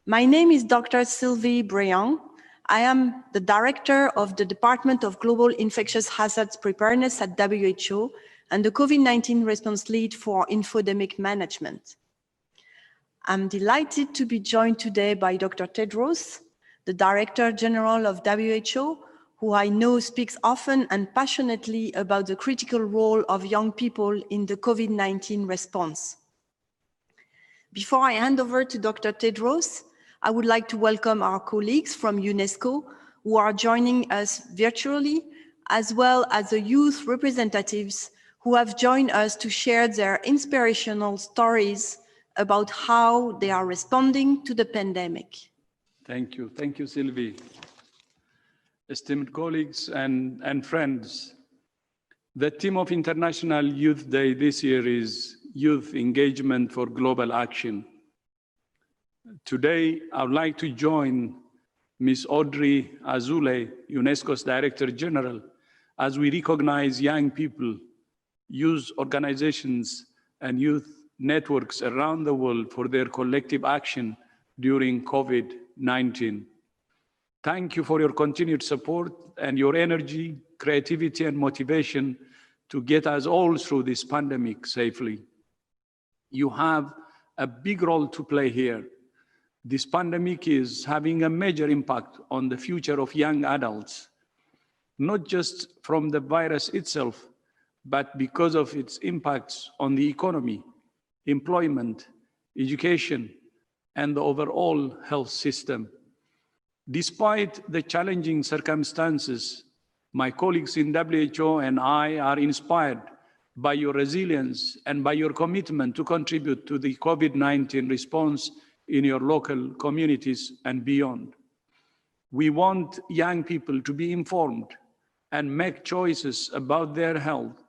My name is Dr. Sylvie Briand. I am the Director of the Department of Global Infectious Hazards Preparedness at WHO and the COVID-19 Response Lead for Infodemic Management. I'm delighted to be joined today by Dr. Tedros, the Director General of WHO, who I know speaks often and passionately about the critical role of young people in the COVID-19 response. Before I hand over to Dr. Tedros, I would like to welcome our colleagues from UNESCO who are joining us virtually, as well as the youth representatives who have joined us to share their inspirational stories about how they are responding to the pandemic. Thank you, Sylvie. Esteemed colleagues and friends, the theme of International Youth Day this year is Youth Engagement for Global Action. Today, I would like to join Ms. Audrey Azoulay, UNESCO's Director General, as we recognize young people, youth organizations, and youth networks around the world for their collective action during COVID-19. Thank you for your continued support and your energy, creativity, and motivation to get us all through this pandemic safely. You have a big role to play here. This pandemic is having a major impact on the future of young adults, not just from the virus itself, but because of its impacts on the economy, employment, education, and the overall health system. Despite the challenging circumstances, my colleagues in WHO and I are inspired by your resilience and by your commitment to contribute to the COVID-19 response in your local communities and beyond. We want young people to be informed and make choices about their health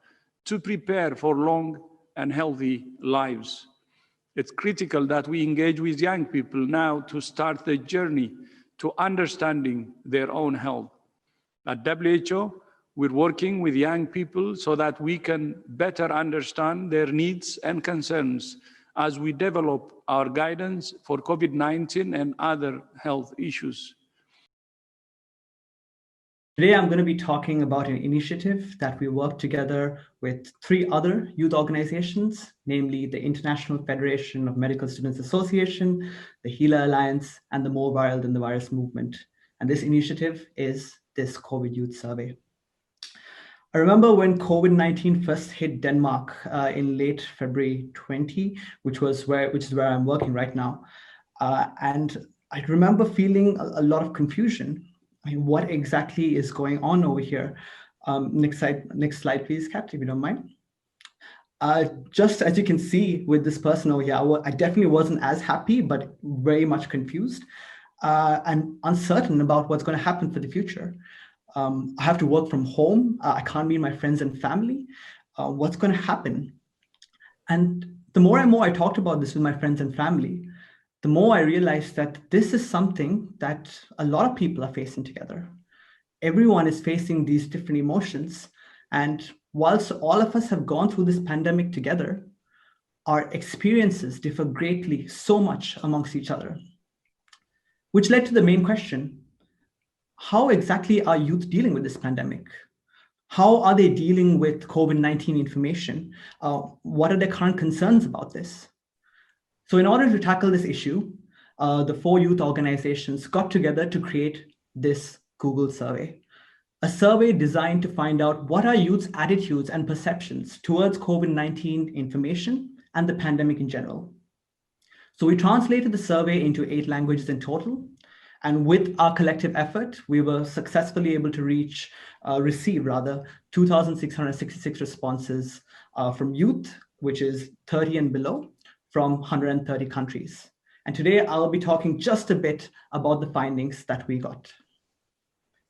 to prepare for long and healthy lives. It's critical that we engage with young people now to start the journey to understanding their own health. At WHO, we're working with young people so that we can better understand their needs and concerns as we develop our guidance for COVID-19 and other health issues. Today, I'm going to be talking about an initiative that we work together with 3 other youth organizations, namely the International Federation of Medical Students Association, the HILA Alliance, and the MoreViralThanTheVirus Movement. And this initiative is this CovidYouth survey. I remember when COVID-19 first hit Denmark in late February 20, which is where I'm working right now. And I remember feeling a lot of confusion. I mean, what exactly is going on over here? Next slide, please, Kat, if you don't mind. Just as you can see with this person over here, I definitely wasn't as happy, but very much confused and uncertain about what's going to happen for the future. I have to work from home. I can't meet my friends and family. What's going to happen? And the more and more I talked about this with my friends and family, the more I realized that this is something that a lot of people are facing together. Everyone is facing these different emotions. And whilst all of us have gone through this pandemic together, our experiences differ greatly, so much amongst each other. Which led to the main question: how exactly are youth dealing with this pandemic? How are they dealing with COVID-19 information? What are their current concerns about this? So in order to tackle this issue, the 4 youth organizations got together to create this Google survey, a survey designed to find out what are youth's attitudes and perceptions towards COVID-19 information and the pandemic in general. So we translated the survey into 8 languages in total. And with our collective effort, we were successfully able to receive 2,666 responses from youth, which is 30 and below, from 130 countries. And today I'll be talking just a bit about the findings that we got.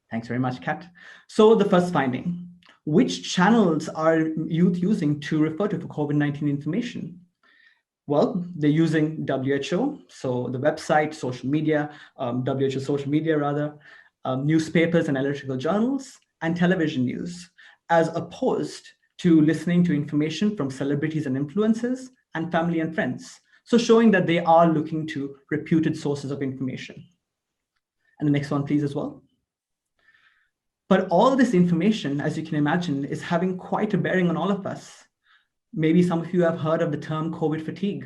Thanks very much, Kat. So the first finding: which channels are youth using to refer to for COVID-19 information? Well, they're using WHO, so the website, social media, WHO social media rather, newspapers and electrical journals, and television news, as opposed to listening to information from celebrities and influencers and family and friends. So showing that they are looking to reputed sources of information. And the next one, please, as well. But all this information, as you can imagine, is having quite a bearing on all of us. Maybe some of you have heard of the term COVID fatigue.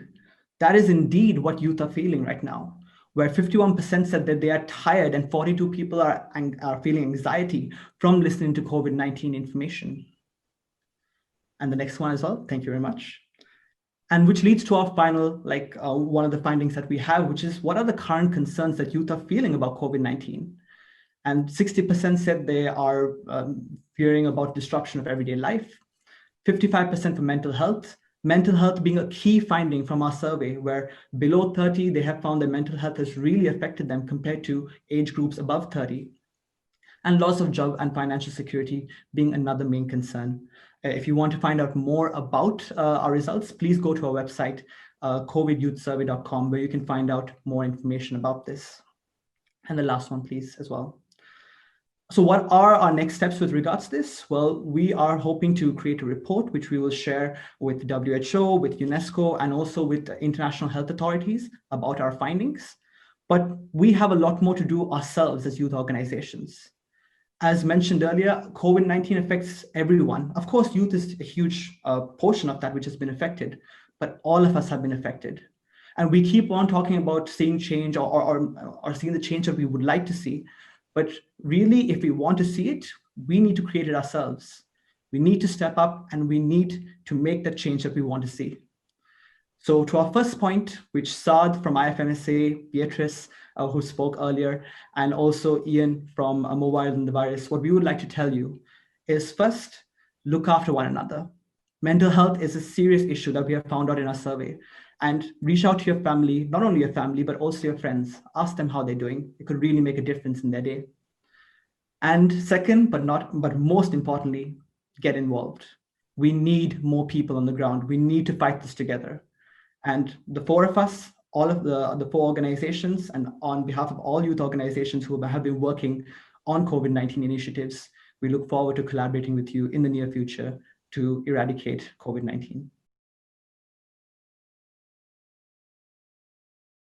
That is indeed what youth are feeling right now, where 51% said that they are tired and 42 people are feeling anxiety from listening to COVID-19 information. And the next one as well, thank you very much. And which leads to our final, one of the findings that we have, which is what are the current concerns that youth are feeling about COVID-19? And 60% said they are fearing about disruption of everyday life, 55% for mental health being a key finding from our survey, where below 30, they have found that mental health has really affected them compared to age groups above 30. And loss of job and financial security being another main concern. If you want to find out more about our results, please go to our website, covidyouthsurvey.com, where you can find out more information about this. And the last one, please, as well. So what are our next steps with regards to this? Well, we are hoping to create a report, which we will share with WHO, with UNESCO, and also with international health authorities about our findings. But we have a lot more to do ourselves as youth organizations. As mentioned earlier, COVID-19 affects everyone. Of course, youth is a huge portion of that which has been affected, but all of us have been affected. And we keep on talking about seeing change or seeing the change that we would like to see. But really, if we want to see it, we need to create it ourselves. We need to step up and we need to make the change that we want to see. So to our first point, which Saad from IFMSA, Beatrice, who spoke earlier, and also Ian from MoreViralThanTheVirus, what we would like to tell you is first, look after one another. Mental health is a serious issue that we have found out in our survey. And reach out to your family, not only your family, but also your friends. Ask them how they're doing. It could really make a difference in their day. And second, but most importantly, get involved. We need more people on the ground. We need to fight this together. And the four of us, all of the four organizations, and on behalf of all youth organizations who have been working on COVID-19 initiatives, we look forward to collaborating with you in the near future to eradicate COVID-19.